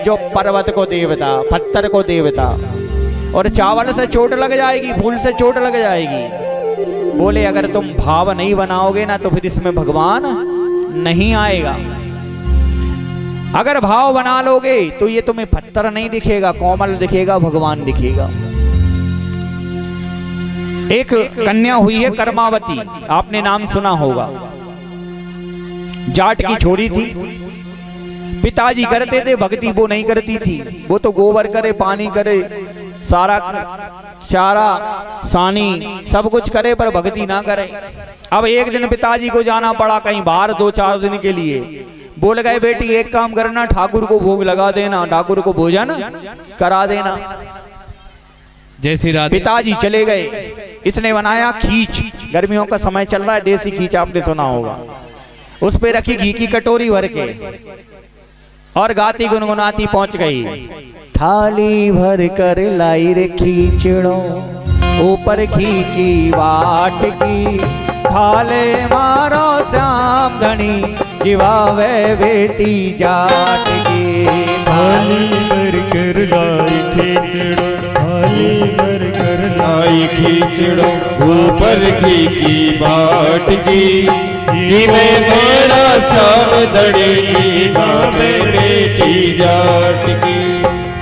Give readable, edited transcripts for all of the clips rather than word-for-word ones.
जो पर्वत को देवता, पत्थर को देवता। और चावल से चोट लग जाएगी, फूल से चोट लग जाएगी। बोले अगर तुम भाव नहीं बनाओगे ना तो फिर इसमें भगवान नहीं आएगा। अगर भाव बना लोगे तो ये तुम्हें पत्थर नहीं दिखेगा, कोमल दिखेगा, भगवान दिखेगा। एक कन्या हुई है कर्मावती, आपने नाम सुना होगा। जाट की छोरी थी, पिताजी करते थे भक्ति, वो नहीं करती थी। वो तो गोबर करे, पानी करे, सारा चारा सानी सब कुछ करे पर भक्ति ना करे। अब एक दिन पिताजी को जाना पड़ा कहीं बाहर 2-4 दिन के लिए। बोल गए बेटी एक काम करना, ठाकुर को भोग लगा देना, ठाकुर को भोजन करा देना। जय श्री राधे। पिताजी चले गए। इसने बनाया खींच, गर्मियों का समय चल रहा है, देसी खींच आपने सुना होगा। उस पे रखी घी की कटोरी भर के और गाती गुनगुनाती पहुंच गई। थाली भर कर लाई रे खींचड़ो, ऊपर घी की बाट की, खाले मारो श्याम धनी, जिवावे बेटी जाट की। थाली भर कर लाई खींचड़ो, थाली भर कर लाई खींचड़ो, ऊपर घी की बाट की, जीवे मेरा श्याम धनी, जिवावे बेटी जाट की।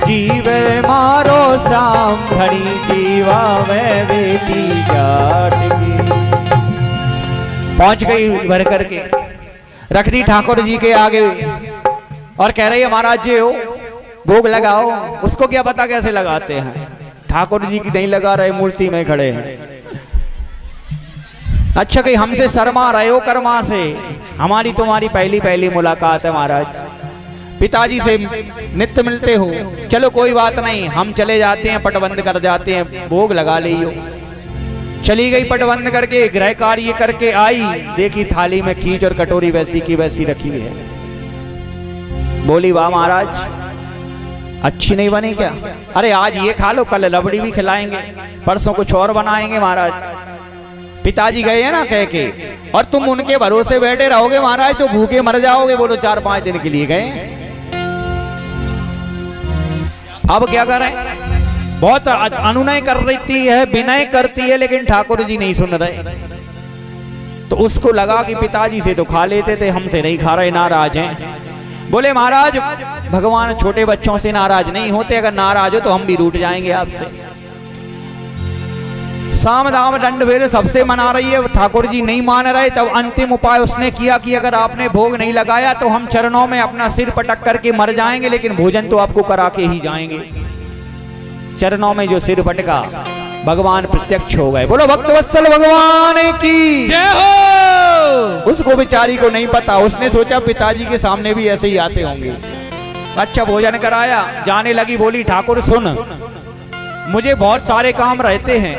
जीवे मारो श्याम धनी, जीवावे बेटी जाट की। पहुंच गई भर करके, रख दी ठाकुर जी के आगे और कह रही है महाराज जी हो भोग लगाओ। उसको क्या पता कैसे लगाते हैं, ठाकुर जी की नहीं लगा रहे, मूर्ति में खड़े हैं। अच्छा कहीं हमसे शर्मा रहे हो कर्मा से, हमारी तुम्हारी पहली मुलाकात है महाराज। पिताजी से नित्य मिलते हो, चलो कोई बात नहीं, हम चले जाते हैं, पटबंद कर जाते हैं, भोग लगा लियो। चली गई पटबंद करके, गृह कार्य करके आई, देखी थाली में खींच और कटोरी वैसी की वैसी रखी हुई है। बोली वाह महाराज अच्छी नहीं बनी क्या? अरे आज ये खा लो, कल लबड़ी भी खिलाएंगे, परसों कुछ और बनाएंगे महाराज। पिताजी गए हैं ना कह के, और तुम उनके भरोसे बैठे रहोगे महाराज तो भूखे मर जाओगे। बोलो 4-5 दिन के लिए गए, अब क्या करें? बहुत अनुनय कर रही है, विनय करती है, लेकिन ठाकुर जी नहीं सुन रहे। तो उसको लगा कि पिताजी से तो खा लेते थे, हमसे नहीं खा रहे, नाराज हैं। बोले महाराज भगवान छोटे बच्चों से नाराज नहीं होते, अगर नाराज हो तो हम भी रूठ जाएंगे आपसे। साम दाम दंड भेद सबसे मना रही है, ठाकुर जी नहीं मान रहे। तब अंतिम उपाय उसने किया कि अगर आपने भोग नहीं लगाया तो हम चरणों में अपना सिर पटक करके मर जाएंगे, लेकिन भोजन तो आपको करा के ही जाएंगे। चरणों में जो सिर पटका, भगवान प्रत्यक्ष हो गए। बोलो भक्तवत्सल भगवान की जय हो। उसको बेचारी को नहीं पता, उसने सोचा पिताजी के सामने भी ऐसे ही आते होंगे। अच्छा भोजन कराया, जाने लगी। बोली ठाकुर सुन, मुझे बहुत सारे काम रहते हैं,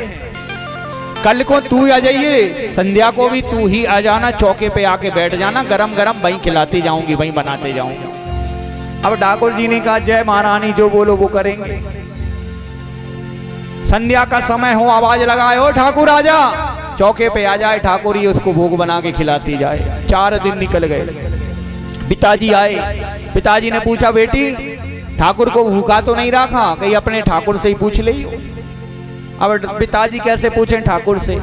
कल को तू आ जाइए, संध्या को भी तू ही आ जाना, चौके पे आके बैठ जाना, गरम गरम वहीं खिलाती जाऊंगी, वहीं बनाते जाऊंगी। अब ठाकुर जी ने कहा जय महारानी, जो बोलो वो करेंगे। संध्या का समय हो, आवाज लगाए, ओ ठाकुर आजा, चौके पे आ जाए, ठाकुर ही उसको भोग बना के खिलाती जाए। 4 दिन निकल गए। पिताजी आए, पिताजी ने पूछा बेटी ठाकुर को भूखा तो नहीं रखा? कहीं अपने ठाकुर से ही पूछ ली। अब पिताजी कैसे पूछें ठाकुर से,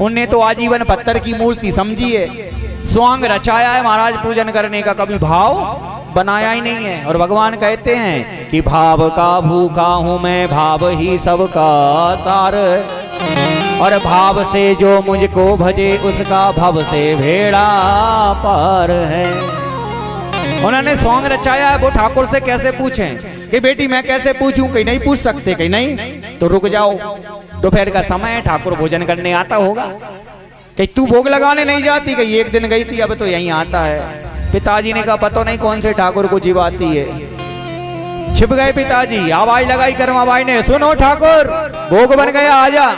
उनने तो आजीवन पत्थर की मूर्ति समझी है, स्वांग रचाया है महाराज पूजन करने का, कभी भाव बनाया ही नहीं है। और भगवान कहते हैं कि भाव का भूखा हूं मैं, भाव ही सबका सार, और भाव से जो मुझको भजे उसका भव से भेड़ा पार है। उन्होंने सॉन्ग रचाया है, वो ठाकुर से कैसे पूछें कि बेटी मैं कैसे पूछूं? कहीं नहीं पूछ सकते, कहीं नहीं तो रुक जाओ, दोपहर का समय है, ठाकुर भोजन करने आता होगा। कहीं तू भोग लगाने नहीं जाती? कहीं एक दिन गई थी, अब तो यहीं आता है। पिताजी ने कहा पता नहीं कौन से ठाकुर को जिवाती है। छिप गए पिताजी, आवाज लगाई कर्माबाई ने, सुनो ठाकुर भोग बन गया, आजा।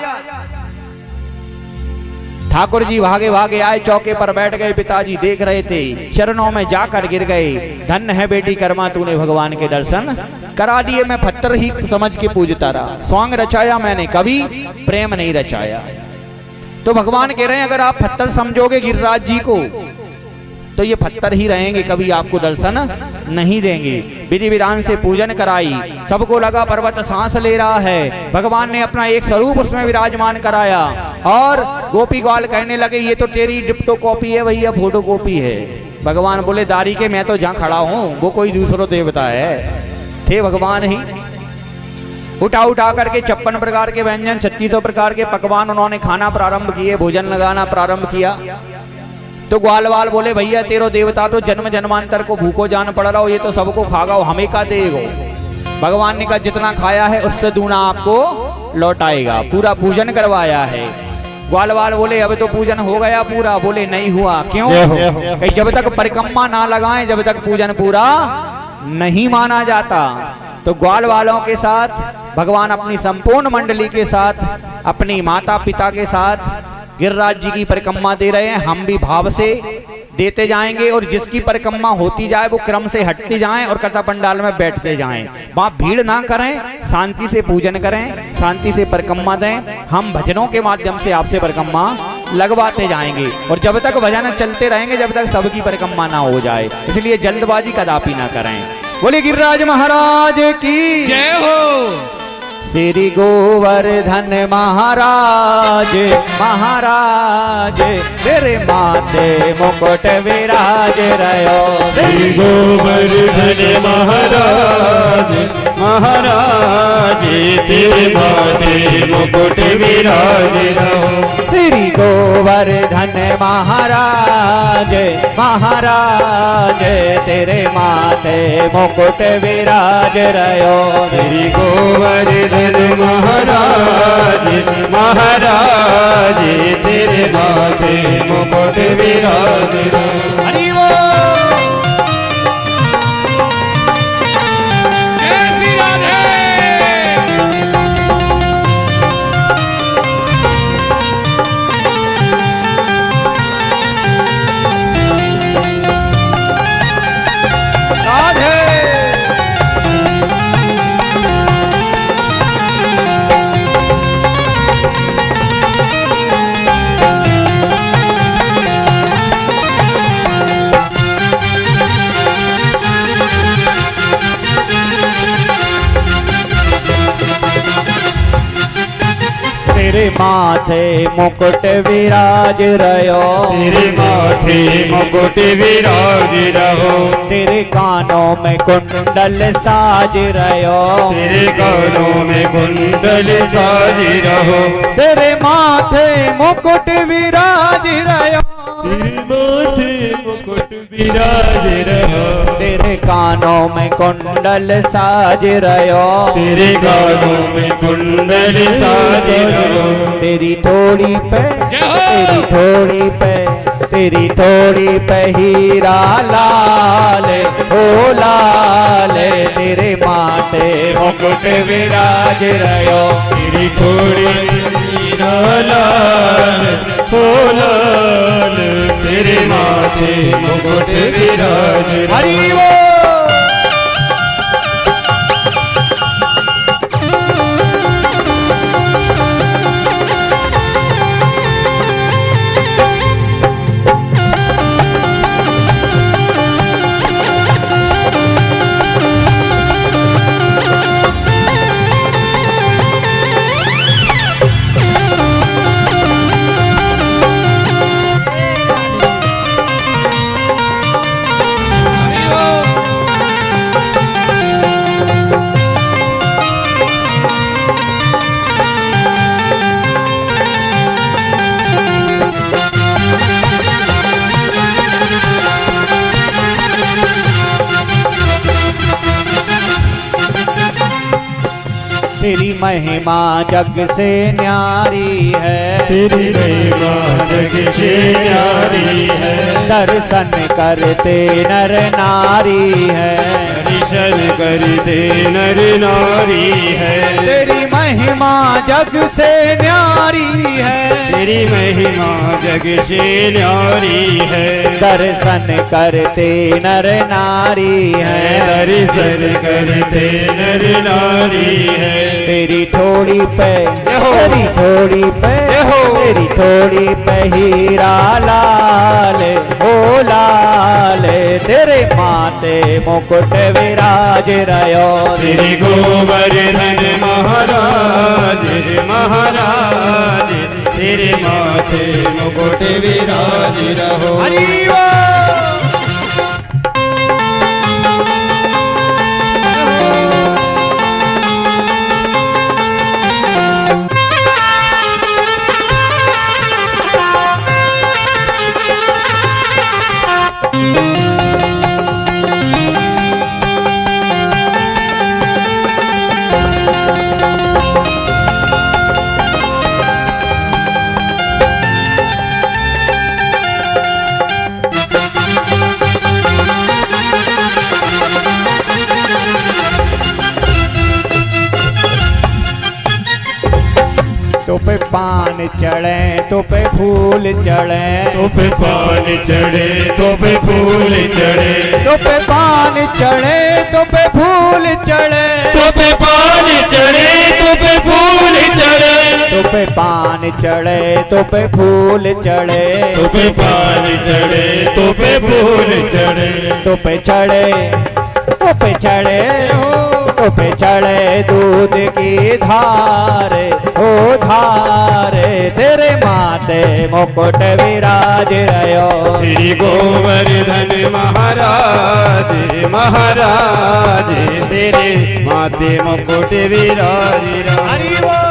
ठाकुर जी भागे भागे आए, चौके पर बैठ गए। पिताजी देख रहे थे, चरणों में जाकर गिर गए। धन्य है बेटी कर्मा, तूने भगवान के दर्शन करा दिए। मैं पत्थर ही समझ के पूजता रहा, सॉन्ग रचाया मैंने, कभी प्रेम नहीं रचाया। तो भगवान कह रहे हैं अगर आप पत्थर समझोगे गिरिराज जी को तो ये पत्थर ही रहेंगे, कभी आपको दर्शन नहीं देंगे। विधि विधान से पूजन कराई, सबको लगा पर्वत सांस ले रहा है। भगवान ने अपना एक स्वरूप उसमें विराजमान कराया और गोपी ग्वाल कहने लगे ये तो तेरी डिप्टो कॉपी है भैया, फोटो कॉपी है। भगवान बोले दारी के मैं तो जहाँ खड़ा हूँ वो कोई दूसरो देवता है, थे भगवान ही। उठा उठा करके 56 प्रकार के व्यंजन, 3600 प्रकार के पकवान उन्होंने खाना प्रारंभ किए, भोजन लगाना प्रारंभ किया। तो ग्वाल वाल बोले भैया तेरो देवता तो जन्म जन्मांतर को भूखो जान पड़ रहा हो, ये तो सबको खागा, हमें का देगो। भगवान ने कहा जितना खाया है उससे दूना आपको लौटाएगा। पूरा पूजन करवाया है। ग्वाल वाल बोले अब तो पूजन हो गया पूरा। बोले नहीं हुआ। क्यों? कहीं जब तक परिक्रमा ना लगाएं जब तक पूजन पूरा नहीं माना जाता। तो ग्वाल वालों के साथ भगवान अपनी संपूर्ण मंडली के साथ, अपनी माता पिता के साथ गिरिराज जी की परिक्रमा दे रहे हैं। हम भी भाव से देते जाएंगे और जिसकी परिक्रमा होती जाए वो क्रम से हटती जाएं और कथा पंडाल में बैठते जाएं। वहां भीड़ ना करें, शांति से पूजन करें, शांति से परिक्रमा दें। हम भजनों के माध्यम से आपसे परिक्रमा लगवाते जाएंगे और जब तक भजन चलते रहेंगे जब तक सबकी परिक्रमा ना हो जाए, इसलिए जल्दबाजी कदापि ना करें। बोले गिरिराज महाराज की जय हो। श्री गोवर्धन महाराज महाराज तेरे माथे मुकुट विराज रहो। श्री गोवर्धन महाराज महाराज तेरे माथे मुकुट विराज रहो। श्री गोवर्धन महाराज महाराज तेरे माथे मुकुट विराज रहो। श्री गोवर्धन महाराज महाराज तेरे माथे मुकुट विराज रहो। हरि बोल। जय श्री राधे। राधे। तेरे माथे मुकुट विराज रहो। तेरे माथे मुकुट विराज रहो। तेरे कानों में कुंडल साज रहो। तेरे कानों में कुंडल साज रहो। तेरे माथे मुकुट विराज रहो। तेरे माथे मुकुट विराज रहो। तेरे कानों में कुंडल साज रहो। तेरे कानों में कुंडल साज रहो। तेरी थोड़ी पे तेरी थोड़ी पे तेरी थोड़ी पे हीरा लाल ओ लाल तेरे माथे मुकुट विराज रहो। तेरी थोड़ी हीरा लाल ओ लाल तेरे माथे मुकुट विराज रहो। हरि बोल। तेरी महिमा जग से न्यारी है। तेरी महिमा जग से न्यारी है। दर्शन करते नर नारी है। दर्शन करते नर नारी है। तेरी महिमा महिमा जग से न्यारी है, तेरी महिमा जग से न्यारी है। दर्शन करते नर नारी है, दर्शन करते नर नारी है। तेरी थोड़ी पे, तेरी थोड़ी पे, तेरी थोड़ी पे हीरा लाल ओ लाल, तेरे माथे मुकुट विराज रहो। श्री गोवर्धन महाराज महाराज, तेरे माथे मुकुट विराज रहो। हरि तो पे पान चढ़े तो पे फूल चढ़े, तो पे पान चढ़े तो पे फूल चढ़े, तो पे पान चढ़े तो पे फूल चढ़े, तो पे पान चढ़े तो पे फूल चढ़े, तो पे पान चढ़े तो पे फूल चढ़े, तो पे पान चढ़े तो पे फूल चढ़े, तो पे चढ़े तो पे चढ़े तो पे चढ़े दूध की धार ओ धार, तेरे माथे मुकुट विराज रहो। श्री गोवर्धन महाराज महाराज, तेरे माथे मुकुट विराज रहो।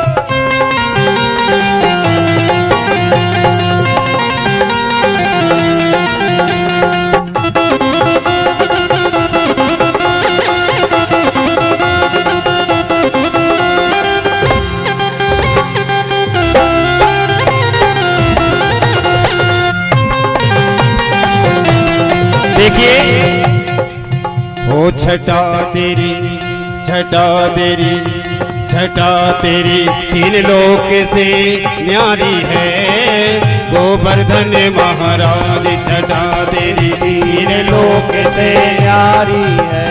देखिए ओ छटा तेरी छटा तेरी छटा तेरी, तीन लोक से न्यारी है। गोवर्धन महाराज छटा तेरी, तीन लोक से न्यारी है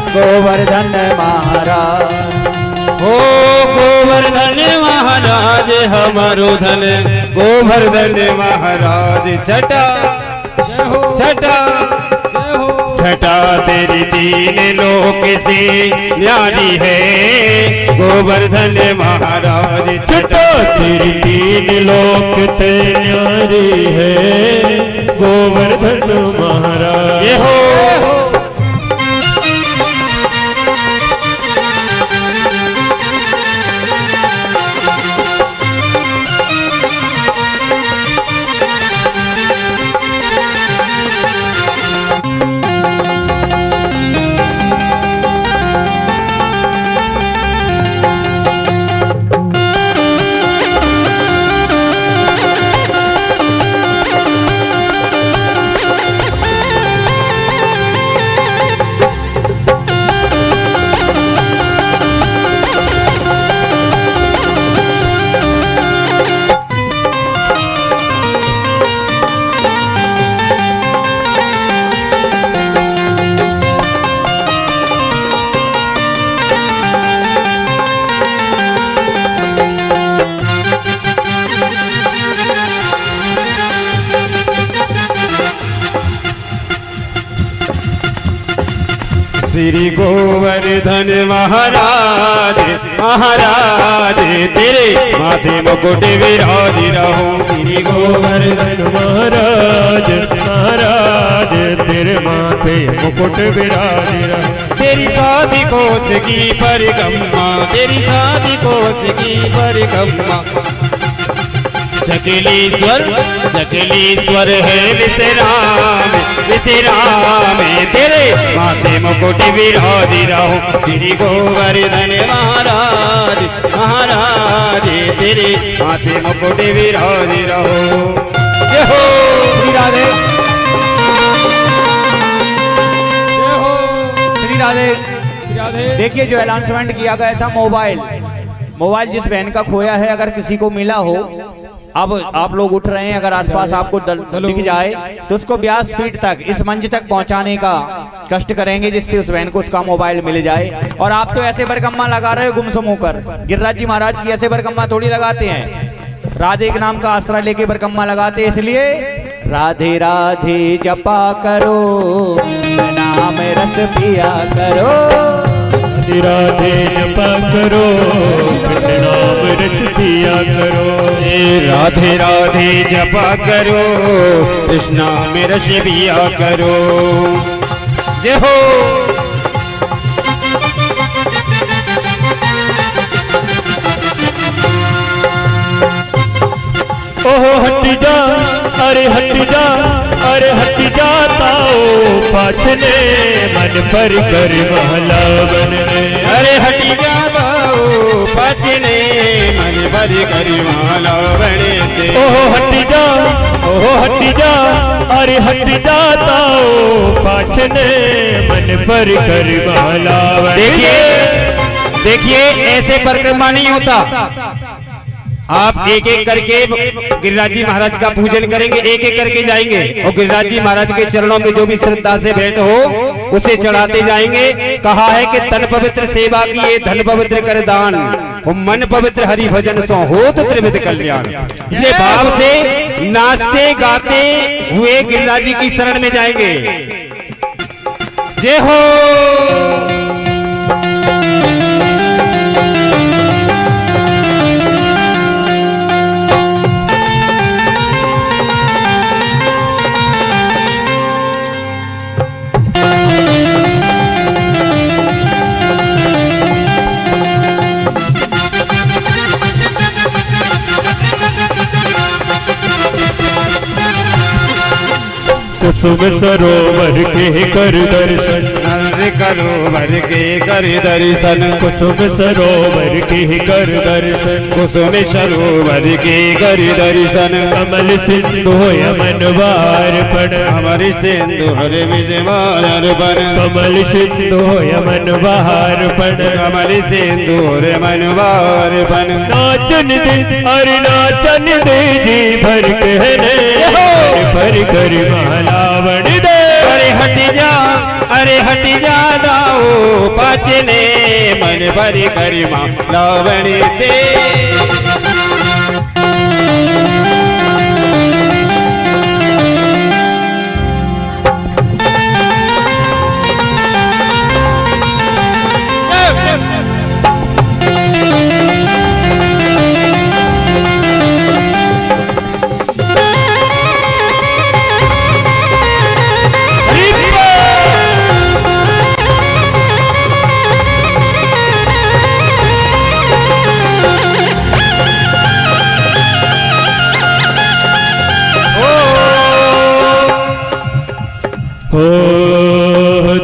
गोवर्धन महाराज। ओ गोवर्धन महाराज हमारो धन, गोवर्धन महाराज छटा छटा छटा तेरी, तीन लोक से न्यारी है। गोवर्धन महाराज छटा तेरी, तीन लोक से न्यारी है। गोवर्धन महाराज ये हो। श्री गोवर्धन महाराज महाराज, तेरे माथे मुकुट विराज रहो। श्री गोवर्धन महाराज महाराज, तेरे माथे मुकुट विराज रहो। तेरी साधी कोस की परिक्रमा, तेरी साधी कोस की परिक्रमा, जगलीश्वर जगलीश्वर है विश्राम विश्राम, तेरे माथे मुकुट विराज रहो। श्री गोवर्धन महाराज महाराज, तेरे माथे मुकुट विराज रहो। जय हो श्री राधे, जय हो श्री राधे। देखिए जो अनाउंसमेंट किया गया था मोबाइल, मोबाइल जिस बहन का खोया है, अगर किसी को मिला हो, अब आप लोग उठ रहे हैं, अगर आसपास आपको दिख जाए तो उसको व्यासपीठ तक, इस मंच तक पहुंचाने का कष्ट करेंगे, जिससे उस बहन को उसका मोबाइल मिल जाए। और आप तो ऐसे बरकम्मा लगा रहे हो गुमसुम होकर। गिरिराज जी महाराज की ऐसे बरकम्मा थोड़ी लगाते हैं, राधे के नाम का आश्रय लेके बरकम्मा लगाते हैं। इसलिए राधे राधे जपा करो, नाम रस पिया करो, राधे जपा करो, कृष्ण नाम रस पिया करो। राधे राधे जपा करो, कृष्ण नाम रस पिया करो। जय हो। ओहो हट जा, अरे हट जा, अरे हट जाताओ पाछने, मन पर कर महला बनने। अरे हट जाताओ पाछने, मन पर कर महला बने। ओहो हट जा, ओहो हट जा, अरे हट जाताओ पाछने, मन पर कर महला बने। देखिए ऐसे परिक्रमा नहीं होता। आप एक एक करके गिरिराज जी महाराज का पूजन करेंगे, एक एक करके जाएंगे और गिरिराज जी महाराज के चरणों में जो भी श्रद्धा से भेंट हो उसे चढ़ाते जाएंगे। कहा है कि तन पवित्र सेवा की ये धन पवित्र कर दान, और मन पवित्र हरि भजन सो हो तो त्रिविध कल्याण। इसलिए भाव से नाचते गाते हुए गिरिराज जी की शरण में जाएंगे। जय हो। कुसुम सरोवर के कर दर्शन, सरोवर के कर दर्शन, कुसुम सरोवर के कर दर्शन, कुसुम सरोवर के कर दर्शन। कमल सिंधु यमन वार पण, अमर सिंधु हर विद्वार पर, कमल सिंधु यमन वार पण, कमल सिंधु हर मनवार पन। नाचन दे, अरे नाचन दे जी भर कहने, भर कर महालावण दे। अरे हट जा, अरे हट जा दाओ पाचने, मन भर कर महालावण दे।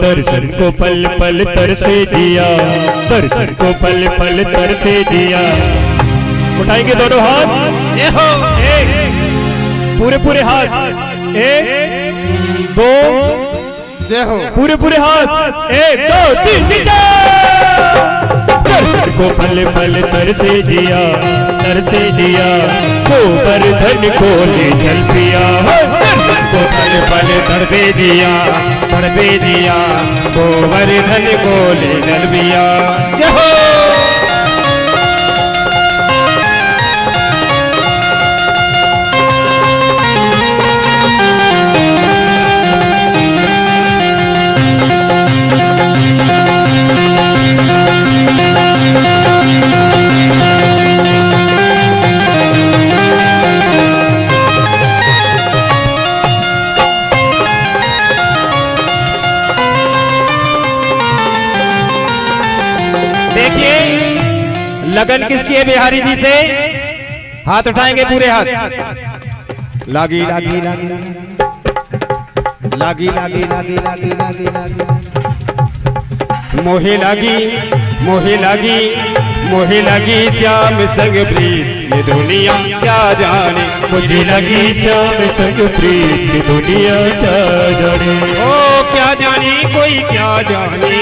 दर्शन को पल पल तरसे दिया, दर्शन को पल पल तरसे दिया। उठाएंगे दोनों हाथ, एक पूरे पूरे हाथ, एक दो, पूरे पूरे हाथ, एक दो तीन चार। दर्शन को पल पल तरसे दिया, तरसे दिया, गोवर्धन को ले चल पिया। को पल पल तड़पे दिया, तड़पे दिया, गोवर्धन को ले चल पिया। लगन किसकी है बिहारी जी से? हाथ उठाएंगे पूरे हाथ। लागी लागी लागी लागी लागी लागी लागी लागी लागी मोहे लागी, मोहे लागी, मोहे लगी श्याम संग प्रीत ये दुनिया क्या जाने। मुझे लगी श्याम संग प्रीत ये दुनिया क्या जाने। ओ क्या क्या जाने कोई क्या जाने,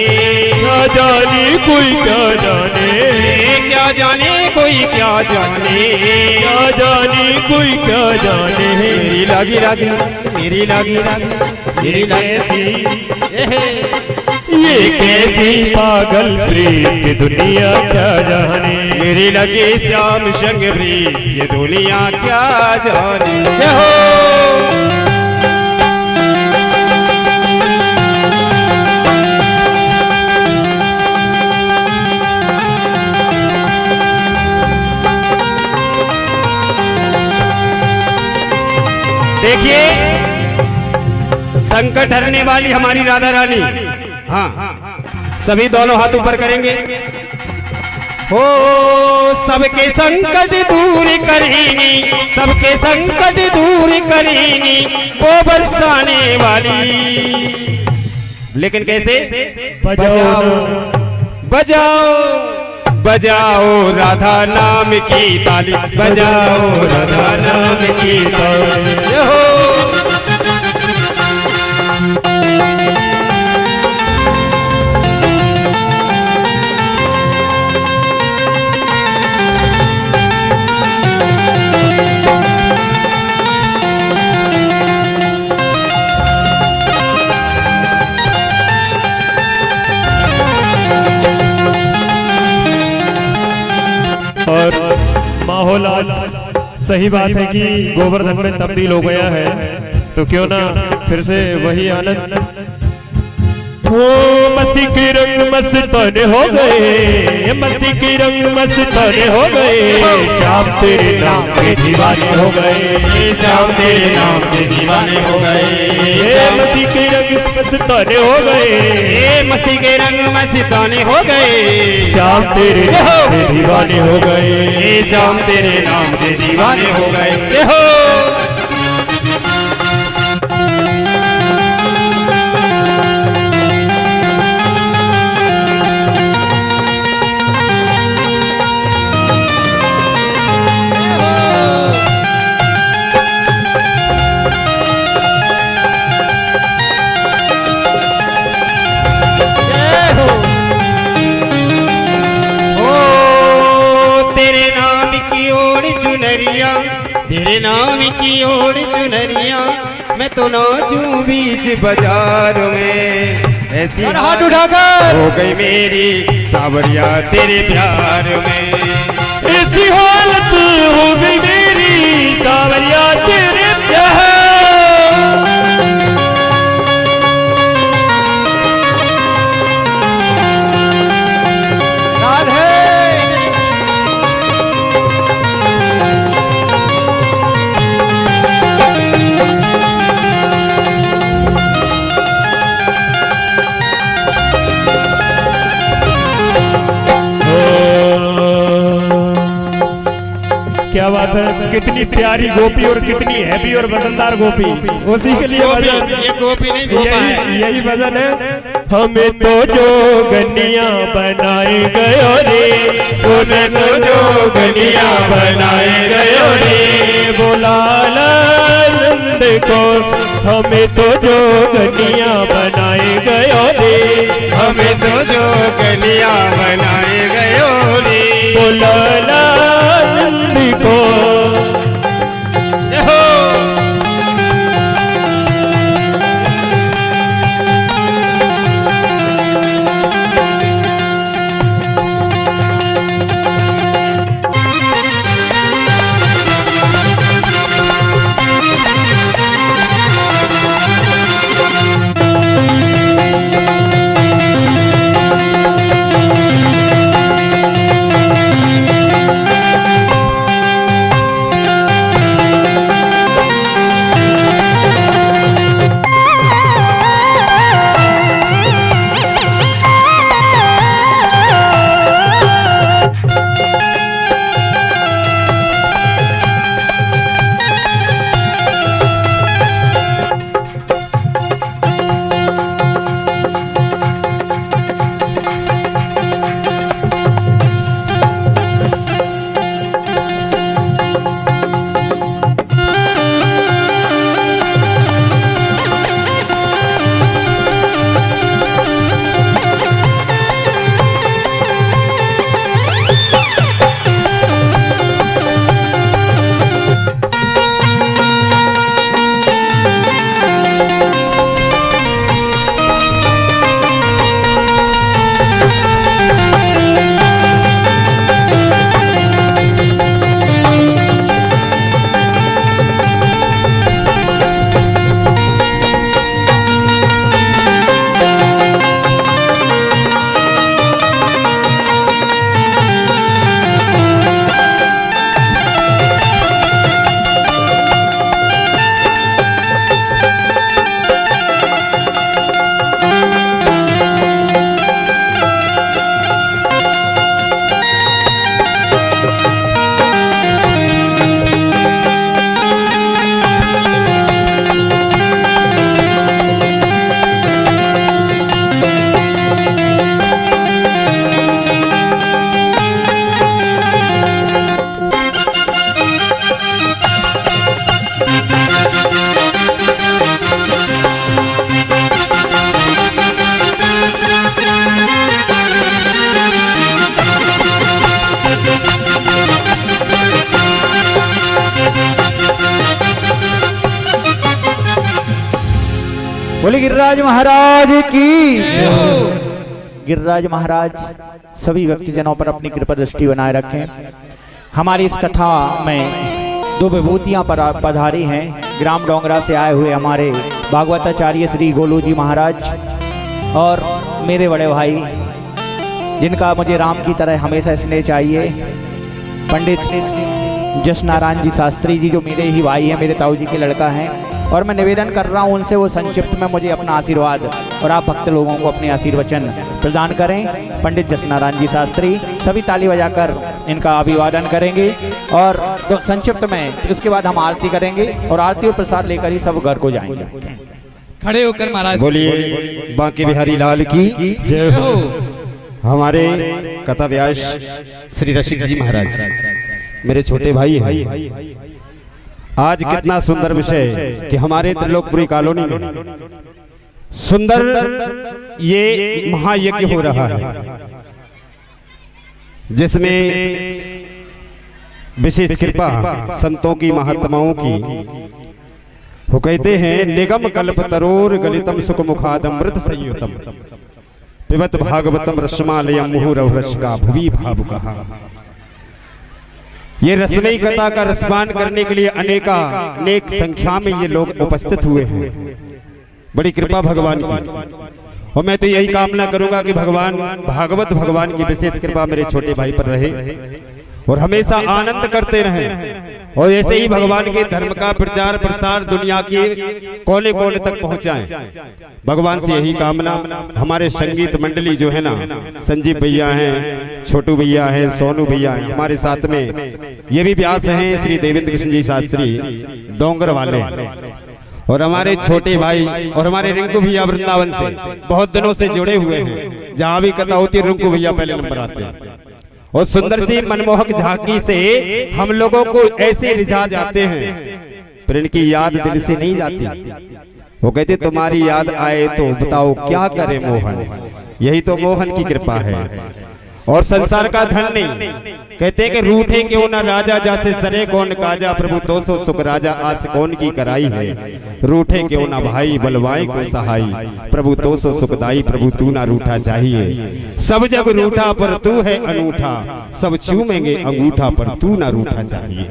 क्या जाने कोई क्या जाने, क्या जाने कोई क्या जाने, क्या जाने कोई क्या जाने। मेरी लागी लागी, मेरी लागी लागी, मेरी लागी ये कैसी पागल प्रीत की दुनिया क्या जाने। मेरी लगी श्याम संग प्रीत ये दुनिया क्या जाने। जय हो देखिए संकट हरने वाली हमारी राधा रानी। हाँ सभी दोनों हाथ ऊपर करेंगे। हो सबके संकट दूर करेंगी, सबके संकट दूर करेंगी वो बरसाने वाली। लेकिन कैसे? बजाओ बजाओ बजाओ राधा नाम की ताली, बजाओ राधा नाम की ताली। हो और माहौल आज सही बात है कि गोवर्धन में तब्दील हो गया है, तो क्यों ना फिर से वही आनंद। वो मस्ती के रंग मस्ताने हो गए, मस्ती के रंग मस्ताने हो गए, श्याम तेरे नाम के दीवाने हो गए, श्याम तेरे नाम के दीवाने हो गए। मस्ती के रंग मस्ताने हो गए, मस्ती के रंग मस्ताने हो गए, श्याम तेरे नाम के दीवाने हो गए, श्याम तेरे नाम के दीवाने हो गए। हो तेरे नाम की ओर चुनरिया मैं तो नाचूं बीच बाजार में। ऐसी हाथ उठाकर हो गई मेरी सावरिया तेरे प्यार में, ऐसी हालत हो गई मेरी सावरिया तेरे प्यार। क्या बात है, कितनी प्यारी गोपी और कितनी हैवी और वजनदार गोपी। उसी के लिए ये गोपी नहीं गोपा है, यही वजन है। हमें तो जो गनिया बनाए गयो रे, हमें तो जो गनिया बनाए गयो रे, बोला नंद को हमें तो जो गनिया बनाए गयो रे, हमें तो जो गनिया बनाए गयो रे, बोला नंद को। बोले गिरिराज महाराज की। गिरिराज महाराज सभी व्यक्तिजनों पर अपनी कृपा दृष्टि बनाए रखें। हमारी इस कथा में दो विभूतियां पधारी हैं। ग्राम डोंगरा से आए हुए हमारे भागवताचार्य श्री गोलू जी महाराज और मेरे बड़े भाई जिनका मुझे राम की तरह हमेशा स्नेह चाहिए, पंडित जस नारायण जी शास्त्री जी, जो मेरे ही भाई हैं, मेरे ताऊ जी के लड़का हैं। और मैं निवेदन कर रहा हूं उनसे वो संक्षिप्त में मुझे अपना आशीर्वाद और आप भक्त लोगों को अपने आशीर्वचन प्रदान करें। पंडित जस नारायण जी शास्त्री सभी ताली बजाकर इनका अभिवादन करेंगे और तो संक्षिप्त में उसके बाद हम आरती करेंगे और आरती और प्रसाद लेकर ही सब घर को जाएंगे। खड़े होकर महाराज बोलिए बांके बिहारी लाल की जय हो। हमारे कथा व्यास श्री रसिक जी महाराज मेरे छोटे भाई हैं। आज कितना सुंदर विषय कि हमारे त्रिलोकपुरी कॉलोनी में सुंदर ये महायज्ञ हो रहा है, जिसमें विशेष कृपा संतों की महात्माओं की। वो कहते हैं निगम कल्प तरोर गलितम सुख मुखादमृत संयुतम पिबत भागवतम रसमालयम मुहुरव रस का भुवि भावुकः। ये रसमयी कथा का रसपान करने के लिए अनेक संख्या में ये लोग उपस्थित हुए हैं। बड़ी कृपा भगवान की, और मैं तो यही कामना करूंगा कि भगवान भागवत भगवान की विशेष कृपा मेरे छोटे भाई पर रहे और हमेशा आनंद करते रहें और ऐसे ही भगवान के धर्म का प्रचार प्रसार दुनिया के कोने कोने तक पहुंचाएं। भगवान से यही कामना। हमारे संगीत मंडली जो है ना, संजीव भैया हैं, छोटू भैया हैं, सोनू भैया हैं, हमारे साथ में ये भी व्यास हैं श्री देवेंद्र कृष्ण जी शास्त्री डोंगर वाले, और हमारे छोटे भाई और हमारे रिंकू भैया वृंदावन से बहुत दिनों से जुड़े हुए हैं। जहां भी कथा होती है रिंकू भैया पहले नंबर आते हैं और सुंदर सी मनमोहक झांकी से हम लोगों को ऐसे रिझा जाते हैं, पर इनकी याद दिल से नहीं जाती। वो कहते तुम्हारी याद आए तो बताओ क्या करे मोहन। यही तो मोहन की कृपा है और संसार का धन नहीं। कहते कि रूठे क्यों ना राजा जैसे सरे कौन काजा, प्रभु तो सो सुख राजा आस कौन की कराई है। रूठे क्यों ना भाई बलवाए को सहाई, प्रभु तो सो सुखदाई, प्रभु तू ना रूठा चाहिए। सब जग रूठा पर तू है अनूठा, सब चूमेंगे अंगूठा पर तू ना रूठा चाहिए।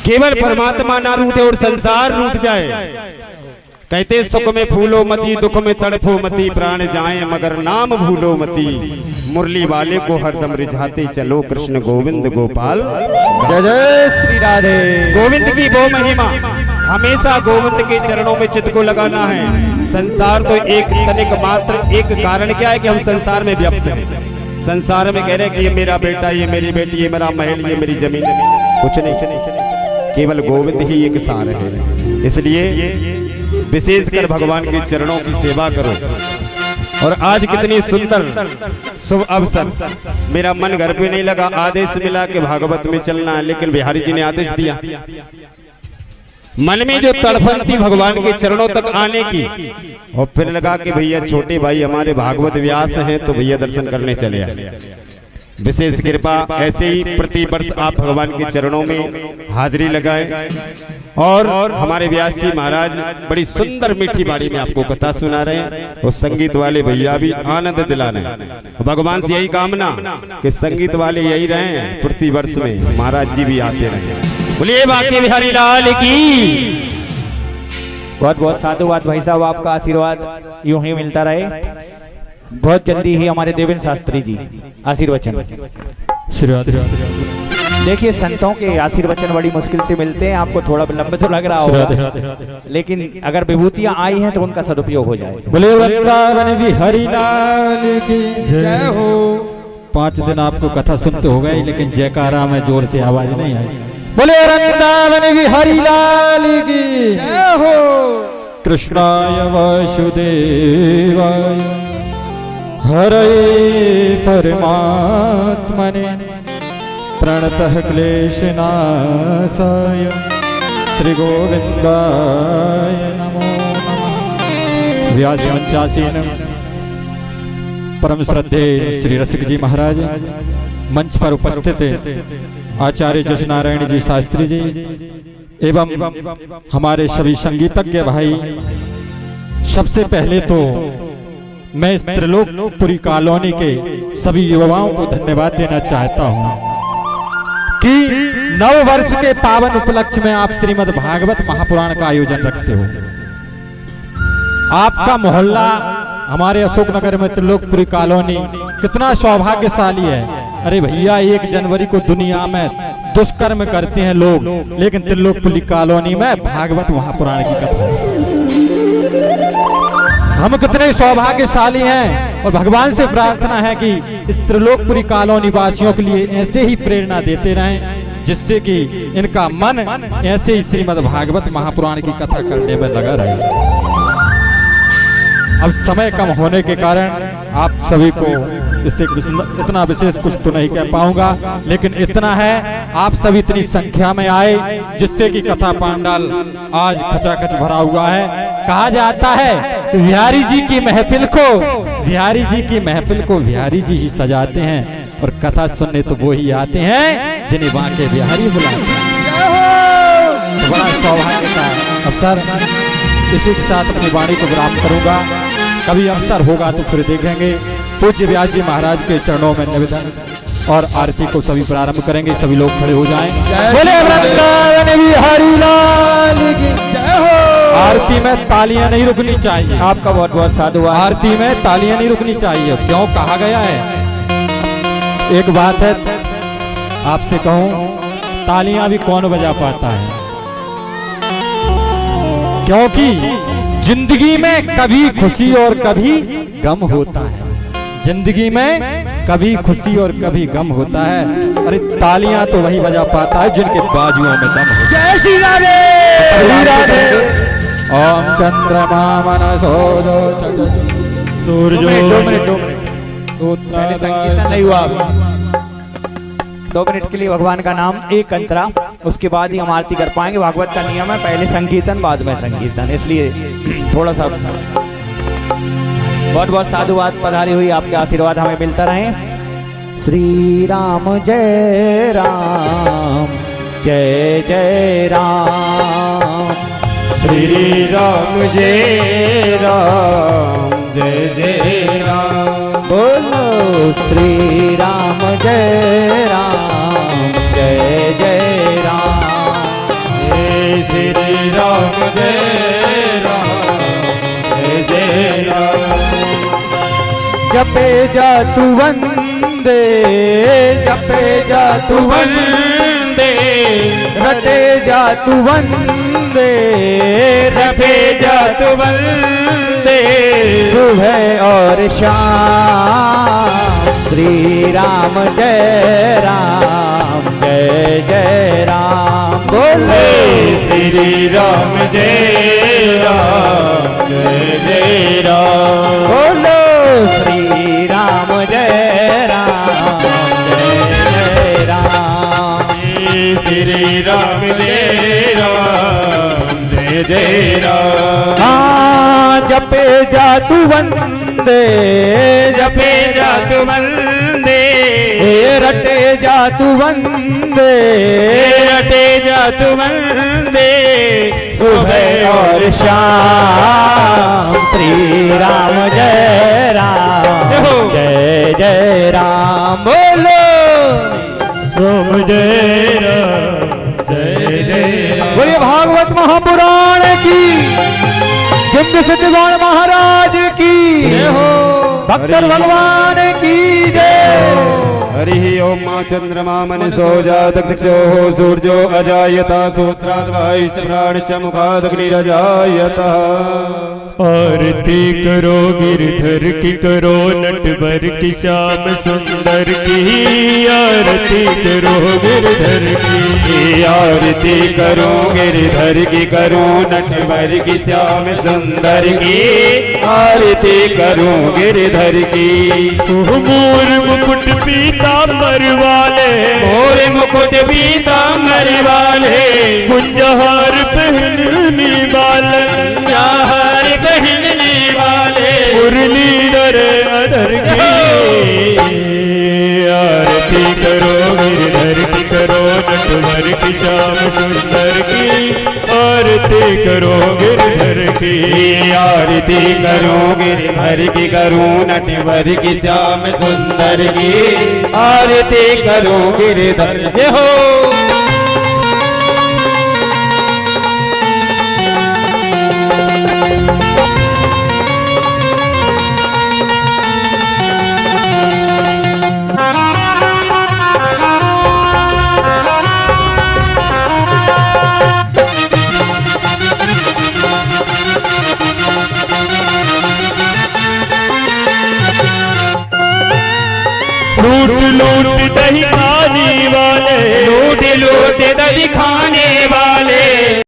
केवल परमात्मा ना रूठे और संसार रूठ जाए। कहते सुख में फूलो मती, दुख में तड़फो मती, प्राण जाए मगर नाम भूलो मती। मुरली वाले को हरदम रिझाते चलो, कृष्ण गोविंद गोपाल जय जय श्री राधे। गोविंद की वो महिमा, हमेशा गोविंद के चरणों में चित्त को लगाना है। संसार तो एक तनिक मात्र, एक कारण क्या है कि हम संसार में व्याप्त हैं। संसार में कह रहे हैं कि ये मेरा बेटा, ये मेरी बेटी, ये मेरा महल, ये मेरी जमीन, कुछ नहीं, केवल गोविंद ही एक सार है। इसलिए विशेषकर भगवान के चरणों की सेवा करो। और आज कितनी सुंदर शुभ अवसर, मेरा मन घर पे नहीं लगा, आदेश मिला कि भागवत में चलना है, लेकिन बिहारी जी ने आदेश दिया। मन में जो तड़फन थी भगवान के चरणों तक आने की, और फिर लगा कि भैया छोटे भाई हमारे भागवत व्यास हैं तो भैया दर्शन करने चले आए। विशेष कृपा ऐसे ही प्रति वर्ष आप भगवान के चरणों में हाजिरी लगाएं। और हमारे व्यास जी महाराज बड़ी सुंदर मीठी बाड़ी में आपको कथा सुना रहे हैं और संगीत वाले भैया भी आनंद दिला रहे हैं। भगवान से यही कामना कि संगीत वाले यही रहे, प्रति वर्ष में महाराज जी भी आते रहे। बोलिए बांके बिहारी लाल की। बहुत बहुत साधुवाद भाई साहब, आपका आशीर्वाद यूं ही मिलता रहे। बहुत जल्दी ही हमारे देवेंद्र शास्त्री जी आशीर्वचन। देखिए संतों के आशीर्वचन बड़ी मुश्किल से मिलते हैं, आपको थोड़ा विलंब तो लग रहा होगा, लेकिन अगर विभूतियां आई हैं तो उनका सदुपयोग हो जाए। बोले वृंदावन बिहारी लाल की जय हो। 5 दिन आपको कथा सुनते हो गए, लेकिन जयकारा में जोर से आवाज नहीं आई। बोले वृंदावन बिहारी लाल की जय हो। कृष्णाय वासुदेवाय हरे परमात्मने प्रणतः क्लेशनाशाय श्री गोविंदाय नमो नमः। व्यास मंचासीन परम श्रद्धे श्री रसिक जी महाराज, मंच पर उपस्थित आचार्य जस नारायण जी शास्त्री जी एवं हमारे सभी संगीतज्ञ भाई, सबसे पहले तो मैं इस त्रिलोकपुरी कॉलोनी के सभी युवाओं को धन्यवाद देना चाहता हूं कि नव वर्ष के पावन उपलक्ष्य में आप श्रीमद् भागवत महापुराण का आयोजन रखते हो। आपका मोहल्ला हमारे अशोकनगर में त्रिलोकपुरी कॉलोनी कितना सौभाग्यशाली है। अरे भैया 1 जनवरी को दुनिया में दुष्कर्म करते हैं लोग, लेकिन त्रिलोकपुरी कॉलोनी में भागवत महापुराण की कथा। हम कितने सौभाग्यशाली हैं और भगवान से प्रार्थना है कि इस त्रिलोकपुरी कॉलोनी वासियों के लिए ऐसे ही प्रेरणा देते रहें, जिससे कि इनका मन ऐसे ही श्रीमद् भागवत महापुराण की कथा करने में लगा रहे। अब समय कम होने के कारण आप सभी को इतना विशेष कुछ तो नहीं कह पाऊंगा, लेकिन इतना है आप सभी इतनी संख्या में आए जिससे कि कथा पांडाल आज खचाखच भरा हुआ है। कहा जाता है कि बिहारी जी की महफिल को बिहारी जी ही सजाते हैं और कथा सुनने तो वो ही आते हैं जिन्हें बांके बिहारी बुलाते हैं। तो बड़ा सौभाग्य का अवसर, इसी के साथ अपनी वाणी को विराम करूंगा। कभी अवसर होगा तो फिर देखेंगे। पूज्य व्यास जी महाराज के चरणों में निवेदन और आरती को सभी प्रारंभ करेंगे। सभी लोग खड़े हो जाएं। बोले वृंदावन बिहारी लाल की जय हो। आरती में तालियां नहीं रुकनी चाहिए। आपका बहुत बहुत साधुवाद। आरती में तालियां नहीं रुकनी चाहिए। क्यों कहा गया है? एक बात है आपसे कहूं, तालियां भी कौन बजा पाता है? क्योंकि जिंदगी में कभी खुशी और कभी गम होता है। जिंदगी में कभी खुशी और कभी गम होता है। अरे तालियां तो वही बजा पाता है जिनके बाजुओं में दम हो। जय श्री राधे। ओम चंद्रमा मनसो सूर्यो। 2 मिनट पहले संकीर्तन नहीं हुआ। 2 मिनट के लिए भगवान का नाम एक अंतरा, उसके बाद ही हम आरती कर पाएंगे। भागवत का नियम है पहले संकीर्तन बाद में संकीर्तन, इसलिए थोड़ा सा बहुत बहुत साधुवाद। पधारी हुई आपके आशीर्वाद हमें मिलता रहे। श्री राम जय राम जय जय राम। श्री राम जय राम जय जय राम। बोलो श्री राम जय राम जय जय राम। श्री राम जय राम जय जय राम। जपे जा तू वंदे, जपे जा तू वंदे, रटे जा तू वंदे, रटे जा तू वंदे। सुबह और शाम श्री राम जय जय राम। बोले श्री राम जय जय राम। बोलो श्री राम जय जय राम। श्री राम जय जय राम। हाँ जपे जा तू वंदे, जपे जा तू वंदे, रटे जा तू वंदे, रटे जा तू वंदे। सुबह और शाम श्री राम जय जय राम। बोलो राम जय राम जय जय राम। बोलिए भागवत महापुराण की, जिंद सिद्धगौर महाराज की जय हो, भक्तर भगवान की जय। हरि ओम मां चंद्रमा मनसो जातक्षो सूर्यो अजायता सूत्राद्वायुष्प्राणमुखादग्निरजायता। आरती करो गिरधर की, करो नटवर की, श्याम सुंदर की। आरती करो गिरधर की, आरती करो गिरधर की, करो नटवर की, श्याम सुंदर की। आरती करो गिरधर की। मोर मुकुट पीतांबर वाले, मोर मुकुट पीतांबर वाले। कुंजहार पहनने वाले, कुंजहार पहनने वाले। मुरलीधर अधर की। आरती करो गिरधर की, करो नटवर की, श्याम सुंदर की। आरती करो गिरधर की। आरती करूं गिरधर की करूं नटवर की श्याम सुंदर की आरती करूं गिरधर जय हो। लूट लूट दही खाने वाले, लूट लूट दही खाने वाले।